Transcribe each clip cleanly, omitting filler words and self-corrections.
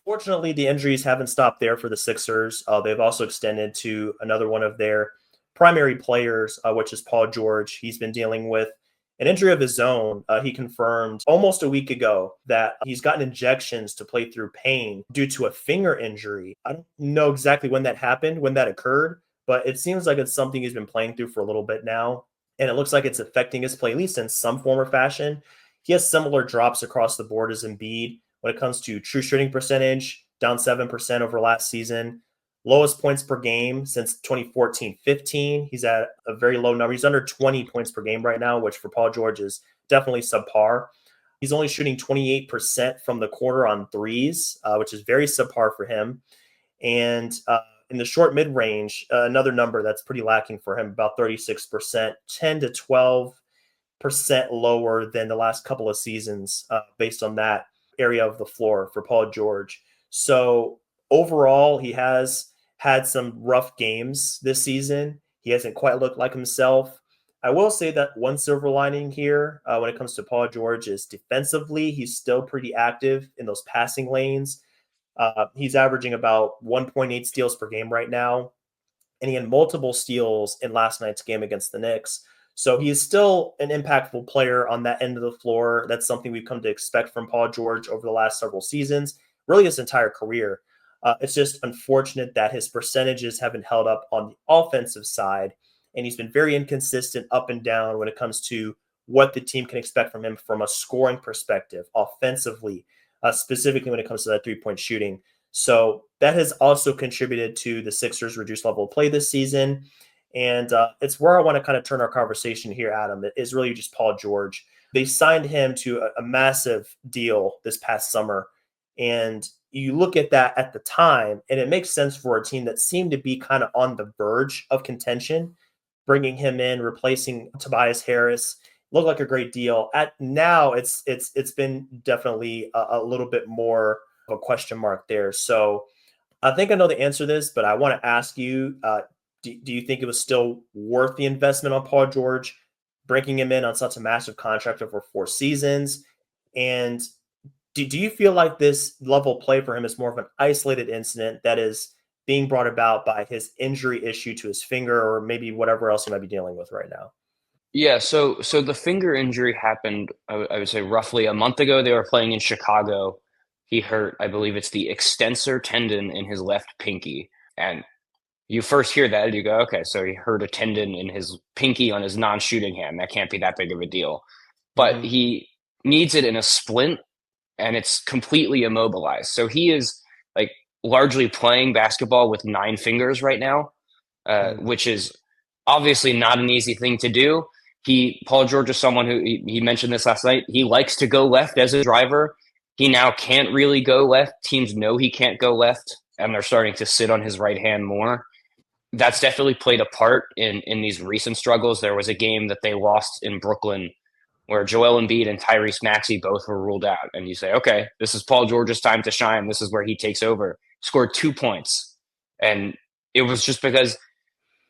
Fortunately, the injuries haven't stopped there for the Sixers. They've also extended to another one of their primary players, which is Paul George. He's been dealing with an injury of his own. He confirmed almost a week ago that he's gotten injections to play through pain due to a finger injury. I don't know exactly when that happened, when that occurred, but it seems like it's something he's been playing through for a little bit now. And it looks like it's affecting his play, at least in some form or fashion. He has similar drops across the board as Embiid when it comes to true shooting percentage, down 7% over last season. Lowest points per game since 2014-15. He's at a very low number. He's under 20 points per game right now, which for Paul George is definitely subpar. He's only shooting 28% from the quarter on threes, which is very subpar for him. And in the short mid range, another number that's pretty lacking for him, about 36%, 10 to 12% lower than the last couple of seasons based on that area of the floor for Paul George. So overall, he has had some rough games this season. He hasn't quite looked like himself. I will say that one silver lining here when it comes to Paul George is defensively, he's still pretty active in those passing lanes. He's averaging about 1.8 steals per game right now, and he had multiple steals in last night's game against the Knicks. So he is still an impactful player on that end of the floor. That's something we've come to expect from Paul George over the last several seasons, really his entire career. It's just unfortunate that his percentages haven't held up on the offensive side, and he's been very inconsistent up and down when it comes to what the team can expect from him from a scoring perspective, offensively, specifically when it comes to that three-point shooting. So that has also contributed to the Sixers' reduced level of play this season. And it's where I want to kind of turn our conversation here, Adam. It is really just Paul George. They signed him to a massive deal this past summer. And you look at that at the time, and it makes sense for a team that seemed to be kind of on the verge of contention, bringing him in, replacing Tobias Harris. Looked like a great deal. At now, it's been definitely a little bit more of a question mark there. So I think I know the answer to this, but I want to ask you, do you think it was still worth the investment on Paul George, breaking him in on such a massive contract over 4 seasons? And do you feel like this level of play for him is more of an isolated incident that is being brought about by his injury issue to his finger or maybe whatever else he might be dealing with right now? Yeah, so the finger injury happened, I would say roughly a month ago. They were playing in Chicago. He hurt, I believe it's the extensor tendon in his left pinky. And you first hear that, and you go, okay, so he hurt a tendon in his pinky on his non-shooting hand. That can't be that big of a deal. But Hmm. he needs it in a splint, and it's completely immobilized. So he is like largely playing basketball with 9 fingers right now, which is obviously not an easy thing to do. Paul George is someone who he mentioned this last night. He likes to go left as a driver. He now can't really go left. Teams know he can't go left, and they're starting to sit on his right hand more. That's definitely played a part in these recent struggles. There was a game that they lost in Brooklyn where Joel Embiid and Tyrese Maxey both were ruled out, and you say, okay, this is Paul George's time to shine. This is where he takes over. Scored 2 points, and it was just because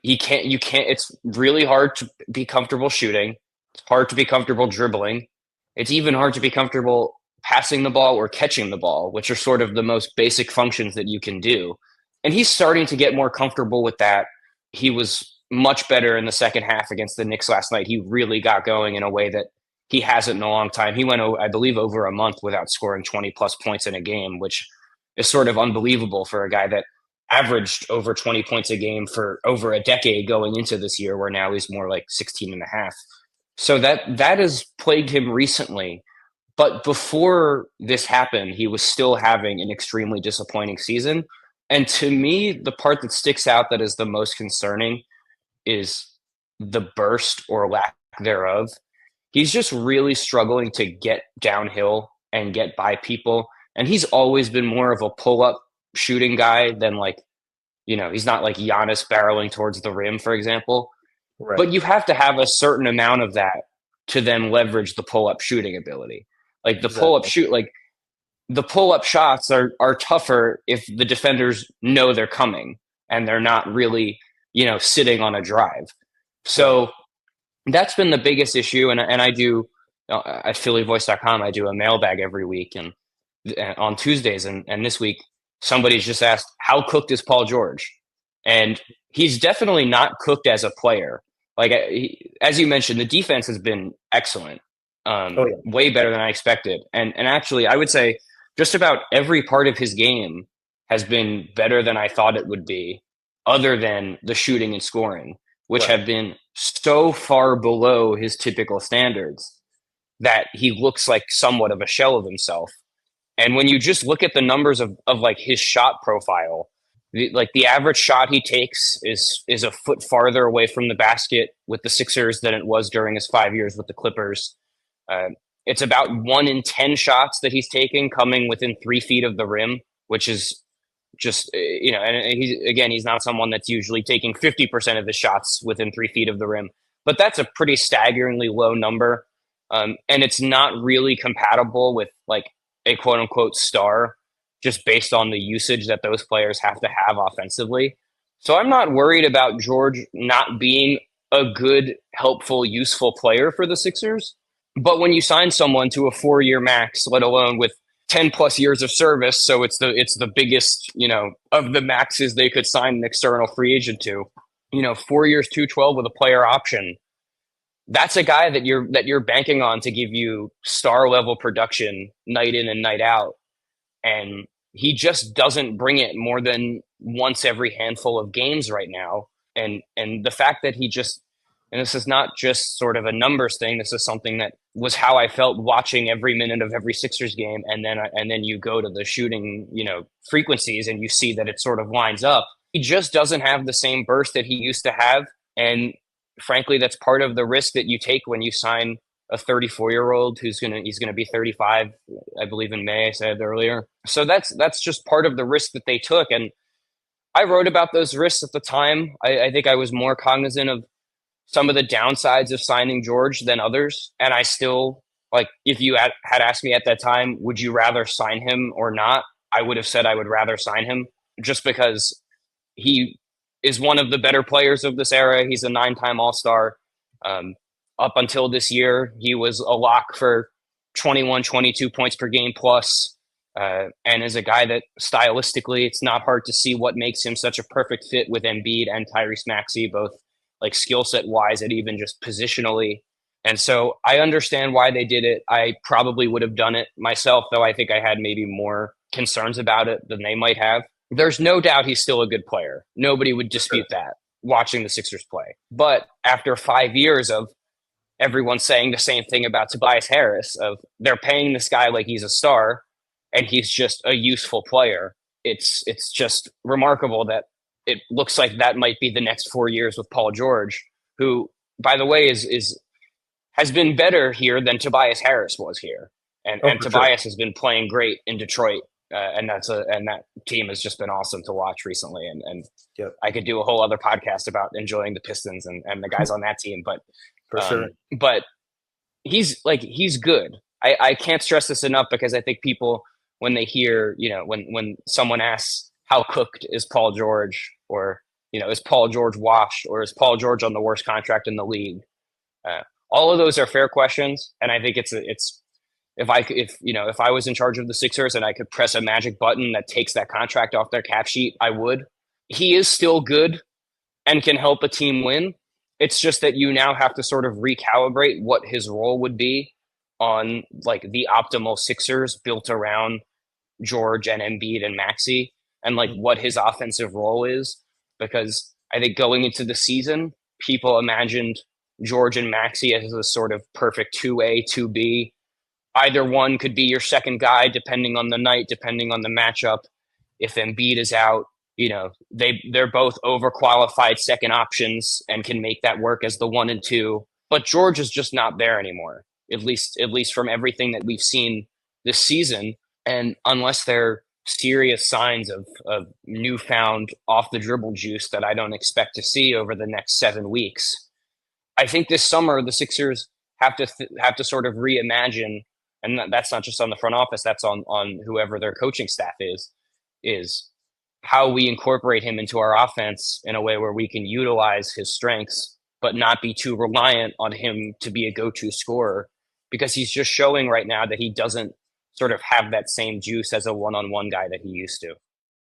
you can't. It's really hard to be comfortable shooting. It's hard to be comfortable dribbling. It's even hard to be comfortable passing the ball or catching the ball, which are sort of the most basic functions that you can do. And he's starting to get more comfortable with that. He was much better in the second half against the Knicks last night. He really got going in a way that he hasn't in a long time. He went, I believe, over a month without scoring 20 plus points in a game, which is sort of unbelievable for a guy that averaged over 20 points a game for over a decade going into this year, where now he's more like 16 and a half. So that has plagued him recently. But before this happened, he was still having an extremely disappointing season. And to me, the part that sticks out that is the most concerning is the burst or lack thereof. He's just really struggling to get downhill and get by people. And he's always been more of a pull up shooting guy than he's not like Giannis barreling towards the rim, for example. Right. But you have to have a certain amount of that to then leverage the pull up shooting ability. Like Exactly. the pull up shots are tougher if the defenders know they're coming and they're not really, sitting on a drive. Right. So that's been the biggest issue. And I do at phillyvoice.com, I do a mailbag every week. And on Tuesdays, and this week somebody's just asked, how cooked is Paul George? And he's definitely not cooked as a player. Like as you mentioned, the defense has been excellent, Oh yeah, way better than I expected. And actually, I would say just about every part of his game has been better than I thought it would be, other than the shooting and scoring, which right. have been so far below his typical standards that he looks like somewhat of a shell of himself. And when you just look at the numbers of like his shot profile, like the average shot he takes is a foot farther away from the basket with the Sixers than it was during his 5 years with the Clippers. Uh, it's about 1 in 10 shots that he's taking coming within 3 feet of the rim, which is just and he's not someone that's usually taking 50% of his shots within 3 feet of the rim, but that's a pretty staggeringly low number, and it's not really compatible with like a quote unquote star, just based on the usage that those players have to have offensively. So I'm not worried about George not being a good, helpful, useful player for the Sixers. But when you sign someone to a 4-year max, let alone with 10 plus years of service, so it's the biggest, of the maxes they could sign an external free agent to, 4 years, 212 with a player option. That's a guy that you're banking on to give you star level production night in and night out. And he just doesn't bring it more than once every handful of games right now. And the fact that he just, and this is not just sort of a numbers thing, this is something that was how I felt watching every minute of every Sixers game, and then you go to the shooting, frequencies, and you see that it sort of lines up. He just doesn't have the same burst that he used to have, and frankly, that's part of the risk that you take when you sign a 34-year-old he's gonna be 35, I believe, in May. I said earlier. So that's just part of the risk that they took, and I wrote about those risks at the time. I think I was more cognizant of some of the downsides of signing George than others, and I still, like, if you had asked me at that time, would you rather sign him or not? I would have said I would rather sign him, just because he is one of the better players of this era. He's a 9-time All-Star. Up until this year, he was a lock for 21, 22 points per game plus, and is a guy that stylistically, it's not hard to see what makes him such a perfect fit with Embiid and Tyrese Maxey, both like skill set wise and even just positionally. And so I understand why they did it. I probably would have done it myself, though I think I had maybe more concerns about it than they might have. There's no doubt he's still a good player. Nobody would dispute that watching the Sixers play. But after 5 years of everyone saying the same thing about Tobias Harris, of they're paying this guy like he's a star and he's just a useful player, it's just remarkable that it looks like that might be the next 4 years with Paul George, who, by the way, has been better here than Tobias Harris was here, and Oh, and for sure. Tobias has been playing great in Detroit, and that team has just been awesome to watch recently, and Yep, I could do a whole other podcast about enjoying the Pistons and the guys on that team, but for sure. but he's good. I can't stress this enough, because I think people, when they hear, when someone asks how cooked is Paul George, or is Paul George washed, or is Paul George on the worst contract in the league, all of those are fair questions, and I think it's if I was in charge of the Sixers and I could press a magic button that takes that contract off their cap sheet, I would. He is still good and can help a team win. It's just that you now have to sort of recalibrate what his role would be on like the optimal Sixers built around George and Embiid and Maxey, and like what his offensive role is. Because I think going into the season, people imagined George and Maxey as a sort of perfect 2A, 2B. Either one could be your second guy, depending on the night, depending on the matchup. If Embiid is out, they're both overqualified second options and can make that work as the 1 and 2. But George is just not there anymore, at least from everything that we've seen this season. And unless they're serious signs of newfound off the dribble juice that I don't expect to see over the next 7 weeks, I think this summer the Sixers have to sort of reimagine, and that's not just on the front office, that's on whoever their coaching staff is how we incorporate him into our offense in a way where we can utilize his strengths, but not be too reliant on him to be a go-to scorer, because he's just showing right now that he doesn't sort of have that same juice as a one-on-one guy that he used to.